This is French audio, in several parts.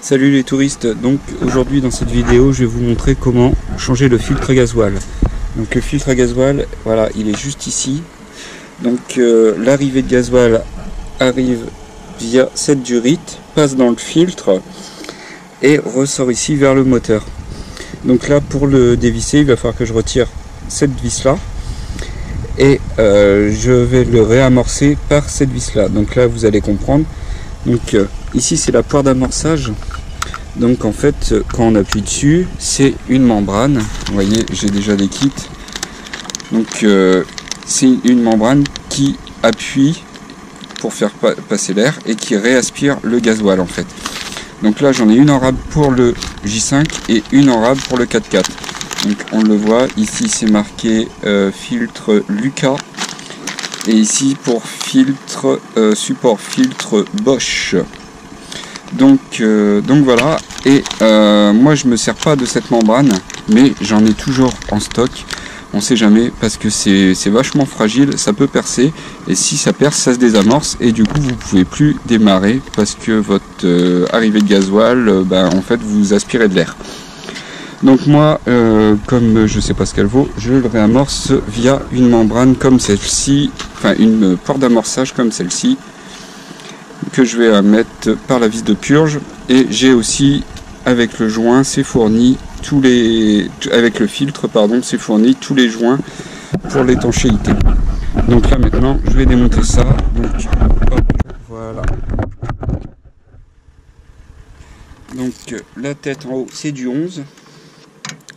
Salut les touristes, donc aujourd'hui dans cette vidéo je vais vous montrer comment changer le filtre à gasoil. Donc le filtre à gasoil, voilà, il est juste ici. Donc l'arrivée de gasoil arrive via cette durite, passe dans le filtre et ressort ici vers le moteur. Donc là pour le dévisser, il va falloir que je retire cette vis là et je vais le réamorcer par cette vis là. Donc là vous allez comprendre. Donc ici c'est la poire d'amorçage. Donc en fait quand on appuie dessus c'est une membrane. Vous voyez j'ai déjà des kits. Donc c'est une membrane qui appuie pour faire passer l'air et qui réaspire le gasoil en fait. Donc là j'en ai une en rab pour le J5 et une en rab pour le 4x4. Donc on le voit ici c'est marqué filtre Lucas. Et ici pour filtre support filtre Bosch. Donc voilà. Et moi je me sers pas de cette membrane, mais j'en ai toujours en stock. On sait jamais parce que c'est vachement fragile, ça peut percer. Et si ça perce, ça se désamorce et du coup vous pouvez plus démarrer parce que votre arrivée de gasoil, en fait vous aspirez de l'air. Donc moi, comme je sais pas ce qu'elle vaut, je le réamorce via une membrane comme celle-ci, enfin une porte d'amorçage comme celle-ci, que je vais mettre par la vis de purge. Et j'ai aussi, avec le joint, c'est fourni avec le filtre, pardon, c'est fourni tous les joints pour l'étanchéité. Donc là maintenant, je vais démonter ça. Donc hop, voilà. Donc la tête en haut, c'est du 11.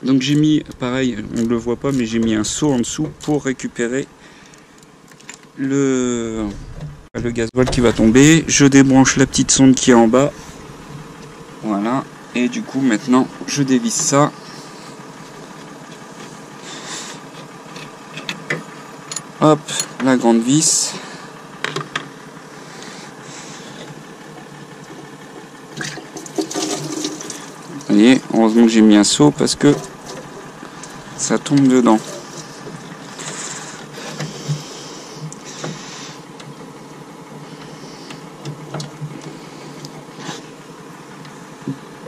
Donc j'ai mis, pareil, on ne le voit pas, mais j'ai mis un seau en dessous pour récupérer le gasoil qui va tomber. Je débranche la petite sonde qui est en bas. Voilà. Et du coup, maintenant, je dévisse ça. Hop, la grande vis. Vous voyez, heureusement que j'ai mis un seau parce que ça tombe dedans.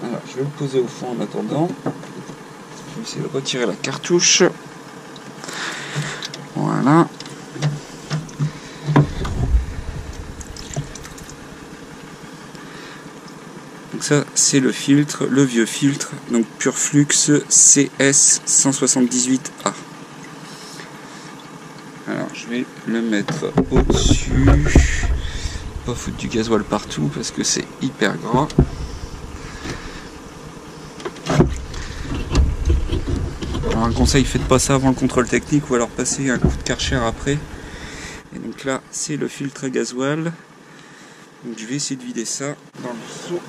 Alors, je vais le poser au fond en attendant. Je vais essayer de retirer la cartouche. Voilà. Donc ça c'est le filtre, le vieux filtre, donc Purflux CS 178A. Alors je vais le mettre au-dessus, pas foutre du gasoil partout parce que c'est hyper gras. Alors un conseil, faites pas ça avant le contrôle technique ou alors passez un coup de Karcher après. Et donc là c'est le filtre à gasoil. Donc je vais essayer de vider ça dans le seau.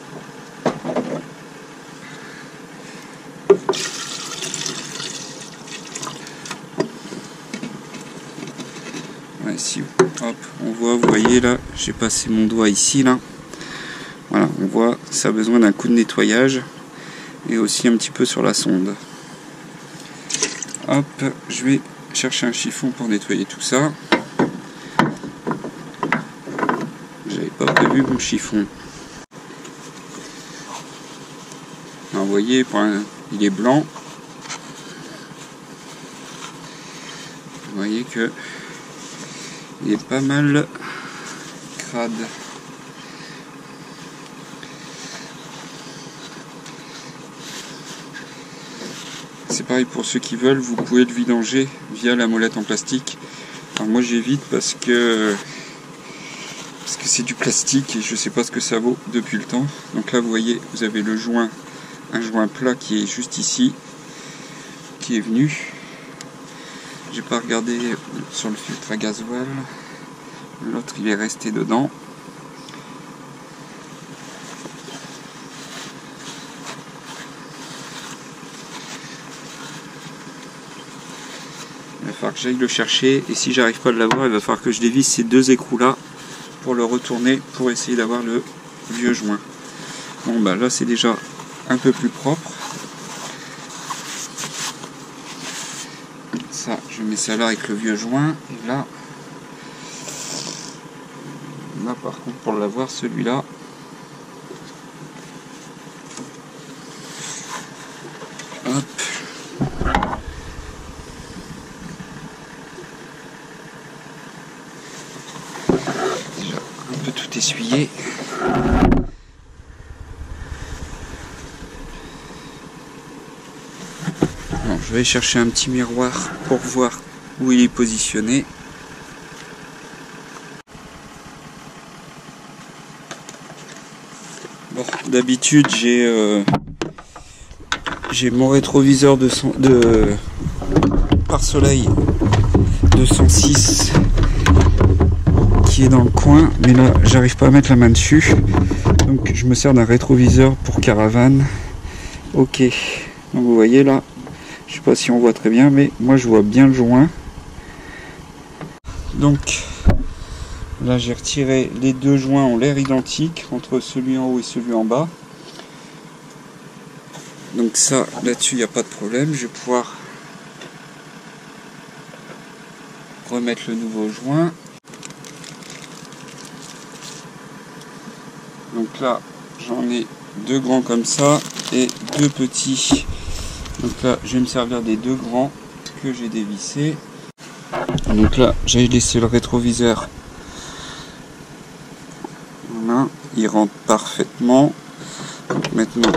Ouais, si hop, on voit, vous voyez là, j'ai passé mon doigt ici là. Voilà, on voit, ça a besoin d'un coup de nettoyage et aussi un petit peu sur la sonde. Hop, je vais chercher un chiffon pour nettoyer tout ça. J'avais pas prévu mon chiffon. Alors, vous voyez, il est blanc. Vous voyez que il est pas mal crade. C'est pareil pour ceux qui veulent, vous pouvez le vidanger via la molette en plastique. Alors moi j'évite parce que c'est du plastique et je sais pas ce que ça vaut depuis le temps. Donc là vous voyez, vous avez le joint, un joint plat qui est juste ici, qui est venu. J'ai pas regardé sur le filtre à gasoil, l'autre il est resté dedans. Il va falloir que j'aille le chercher et si j'arrive pas à l'avoir, il va falloir que je dévisse ces deux écrous là pour le retourner pour essayer d'avoir le vieux joint. Bon bah là c'est déjà un peu plus propre. Ça, je mets ça là avec le vieux joint et là par contre pour l'avoir celui-là essuyer. Bon, je vais chercher un petit miroir pour voir où il est positionné. Bon, d'habitude j'ai mon rétroviseur de pare-soleil de 106 qui est dans le coin, mais là j'arrive pas à mettre la main dessus, donc je me sers d'un rétroviseur pour caravane. Ok, donc vous voyez là, je sais pas si on voit très bien, mais moi je vois bien le joint. Donc là j'ai retiré, les deux joints ont l'air identiques entre celui en haut et celui en bas. Donc ça, là-dessus, il n'y a pas de problème. Je vais pouvoir remettre le nouveau joint. Donc là, j'en ai deux grands comme ça et deux petits. Donc là, je vais me servir des deux grands que j'ai dévissés. Donc là, j'ai laissé le rétroviseur. Voilà, il rentre parfaitement. Donc maintenant,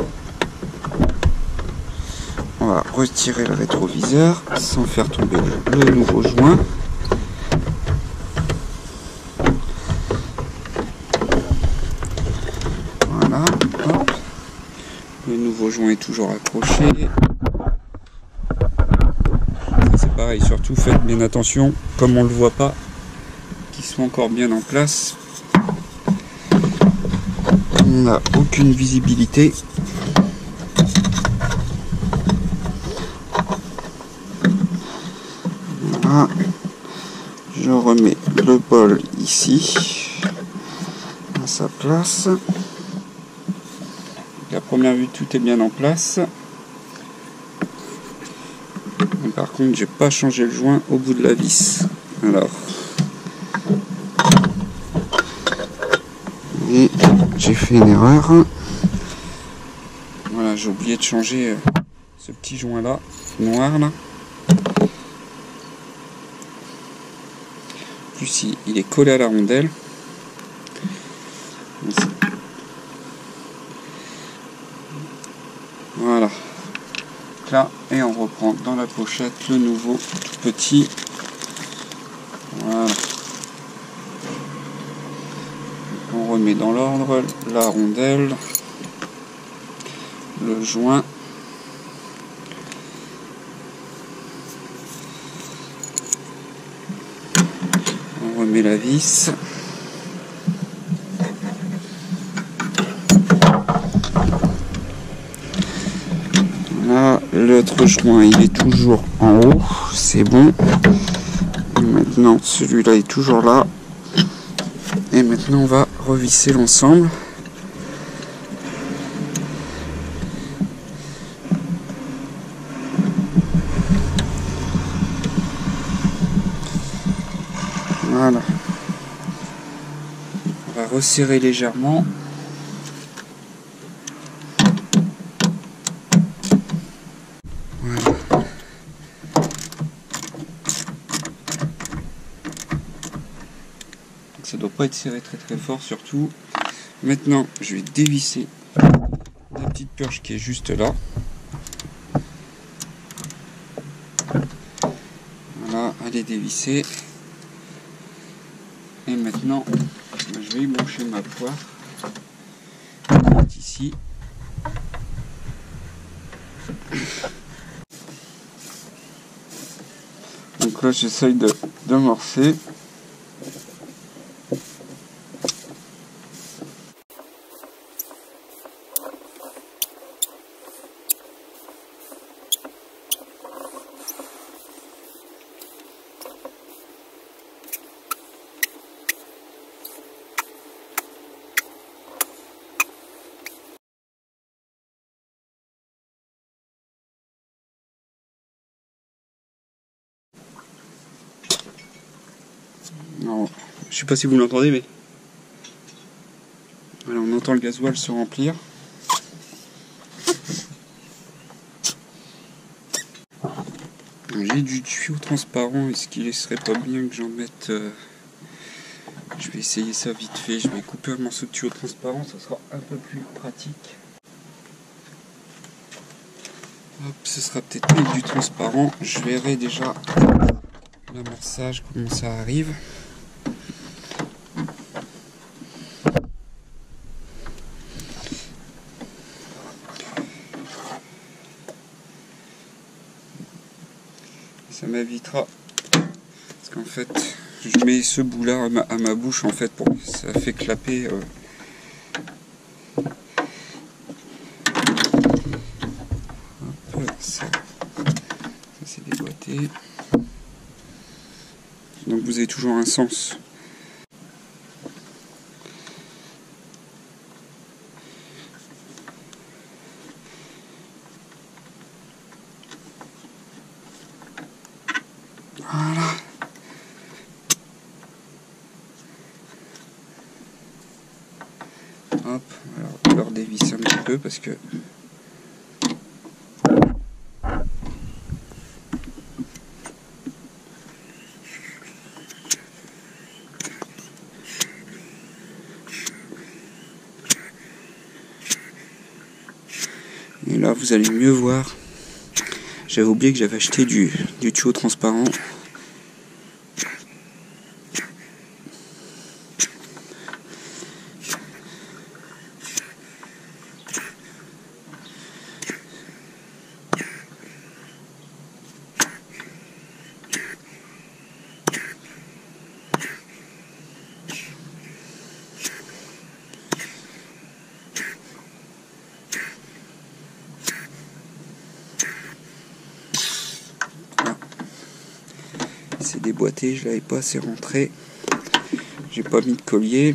on va retirer le rétroviseur sans faire tomber le nouveau joint. Voilà, hop. Le nouveau joint est toujours accroché. C'est pareil, surtout faites bien attention, comme on ne le voit pas, qu'ils soient encore bien en place. On n'a aucune visibilité. Voilà. Je remets le bol ici à sa place. À première vue, tout est bien en place. Mais par contre, j'ai pas changé le joint au bout de la vis. Alors, et j'ai fait une erreur. Voilà, j'ai oublié de changer ce petit joint là, noir là. Plus il est collé à la rondelle. Voilà. Là, et on reprend dans la pochette le nouveau tout petit. Voilà. On remet dans l'ordre la rondelle, le joint. On remet la vis. Là, l'autre joint, il est toujours en haut, c'est bon. Et maintenant, celui-là est toujours là. Et maintenant, on va revisser l'ensemble. Voilà. On va resserrer légèrement. Voilà. Ça doit pas être serré très fort surtout. Maintenant, je vais dévisser la petite purge qui est juste là. Voilà, elle est dévissée. Et maintenant, je vais y brancher ma poire. Ici. Donc là, j'essaye d'amorcer. Alors, je sais pas si vous l'entendez, mais voilà, on entend le gasoil se remplir. J'ai du tuyau transparent. Est-ce qu'il serait pas bien que j'en mette Je vais essayer ça vite fait, je vais couper un morceau de tuyau transparent, ça sera un peu plus pratique. Hop, ce sera peut-être avec du transparent, je verrai déjà l'amorçage, comment ça arrive. Ça m'évitera, parce qu'en fait je mets ce bout là à ma bouche en fait pour que ça fait clapper hop, ça c'est déboîté, donc vous avez toujours un sens. Voilà. Hop, alors on va leur dévisser un petit peu parce que et là vous allez mieux voir. J'avais oublié que j'avais acheté du tuyau transparent. C'est déboîté, je l'avais pas assez rentré, j'ai pas mis de collier.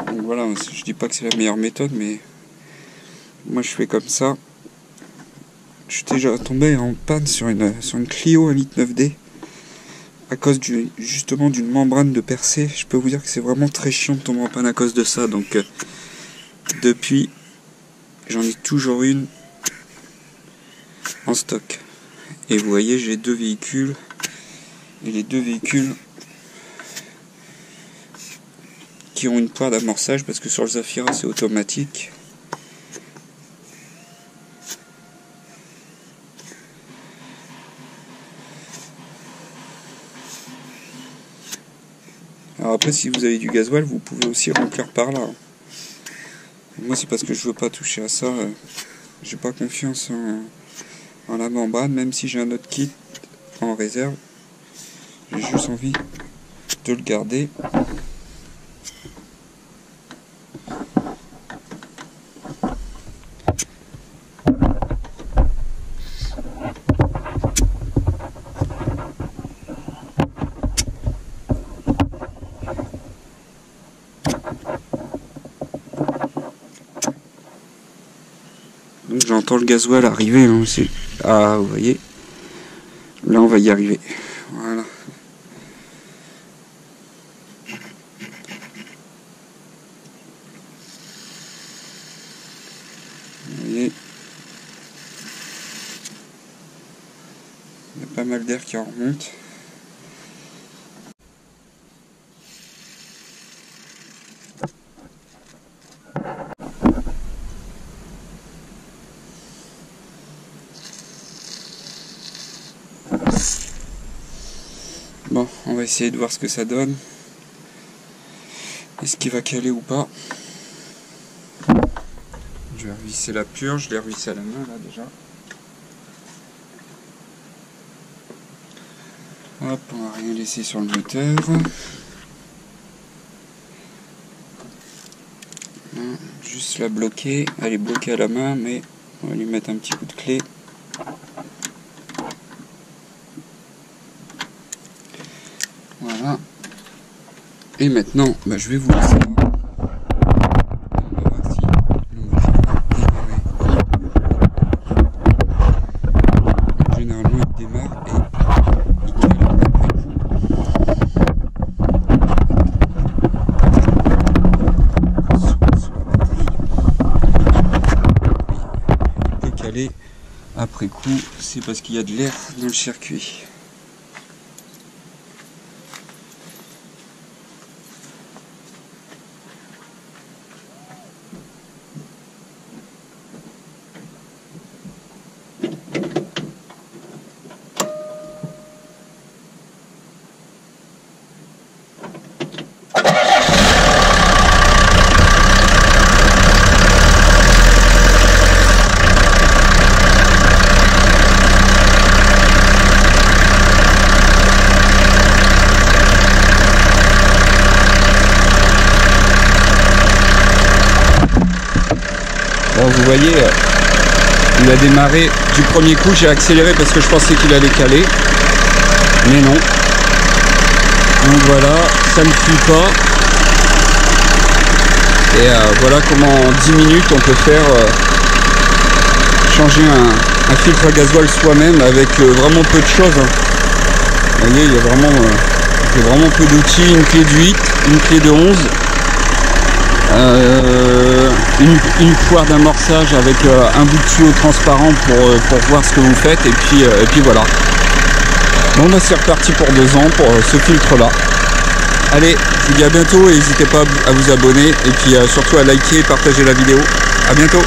Donc voilà, je dis pas que c'est la meilleure méthode, mais moi je fais comme ça. Je suis déjà tombé en panne sur une Clio 1.9D à cause justement d'une membrane de percée. Je peux vous dire que c'est vraiment très chiant de tomber en panne à cause de ça. Donc depuis, j'en ai toujours une en stock. Et vous voyez, j'ai 2 véhicules. Et les 2 véhicules qui ont une poire d'amorçage, parce que sur le Zafira c'est automatique. Alors après, si vous avez du gasoil, vous pouvez aussi remplir par là. Moi c'est parce que je veux pas toucher à ça. J'ai pas confiance en la membrane, même si j'ai un autre kit en réserve. J'ai juste envie de le garder. Donc j'entends le gasoil arriver, hein, ah, vous voyez, là on va y arriver, voilà. Vous voyez, il y a pas mal d'air qui en remonte. Bon, on va essayer de voir ce que ça donne. Est-ce qu'il va caler ou pas? Je vais revisser la purge, je l'ai revissé à la main là déjà. Hop, on va rien laisser sur le moteur. Juste la bloquer, elle est bloquée à la main, mais on va lui mettre un petit coup de clé. Voilà. Et maintenant, je vais vous laisser là. On va voir si le moteur va démarrer. Généralement, il démarre et décaler après coup, c'est parce qu'il y a de l'air dans le circuit. Bon, vous voyez, il a démarré du premier coup, j'ai accéléré parce que je pensais qu'il allait caler, mais non. Donc voilà, ça ne fuit pas. Et voilà comment en 10 minutes on peut faire changer un filtre à gasoil soi-même avec vraiment peu de choses. Vous voyez, il y a vraiment peu d'outils, une clé de 8, une clé de 11. Une poire d'amorçage avec un bout de tuyau transparent pour voir ce que vous faites et puis voilà. Bon bah c'est reparti pour 2 ans pour ce filtre là. Allez, je vous dis à bientôt et n'hésitez pas à vous abonner et puis surtout à liker et partager la vidéo. À bientôt.